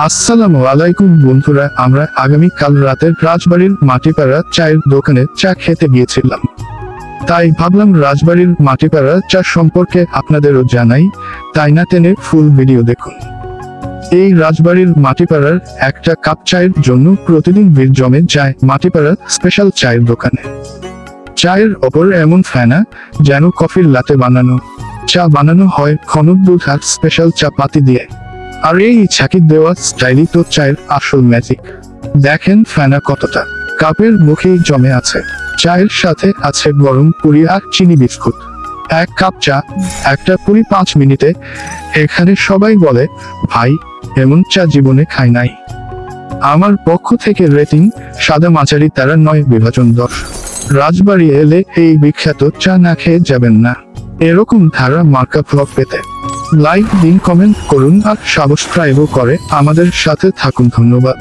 আসসালামু আলাইকুম বন্ধুরা, আমরা আগামীকাল রাতের রাজবাড়ির মাটিপাড়া চায়ের দোকানে চা খেতে গিয়েছিলাম। তাই ভাবলাম রাজবাড়ির মাটিপাড়া চা সম্পর্কে আপনাদেরও জানাই, তাই না টেনে ফুল ভিডিও দেখুন। এই রাজবাড়ির মাটিপাড়ার একটা কাপ চায়ের জন্য প্রতিদিন ভিড় জমে যায় মাটিপাড়া স্পেশাল চায়ের দোকানে। চায়ের ওপর এমন ফেনা যেন কফির লাতে বানানো। চা বানানো হয় ঘন দুধ আর স্পেশাল চা পাতি দিয়ে। আর এই ছাকি দেওয়া স্টাইলই তো চায়ের আসল ম্যাজিক। দেখেন ফেনা কতটা কাপের মুখেই জমে আছে। চায়ের সাথে আছে গরম পুরি আর চিনি বিস্কুট। এক কাপ চা একটা পুরি 5 মিনিটে। এখানে সবাই বলে, ভাই এমন চা জীবনে খাই নাই। আমার পক্ষ থেকে রেটিং সাদা মাঝারি তারা 9/10। রাজবাড়ি এলে এই বিখ্যাত চা না খেয়ে যাবেন না। এরকম ধারা মার্কা ব্লগ পেতে লাইক দিন, কমেন্ট করুন আর সাবস্ক্রাইবও করে আমাদের সাথে থাকুন। ধন্যবাদ।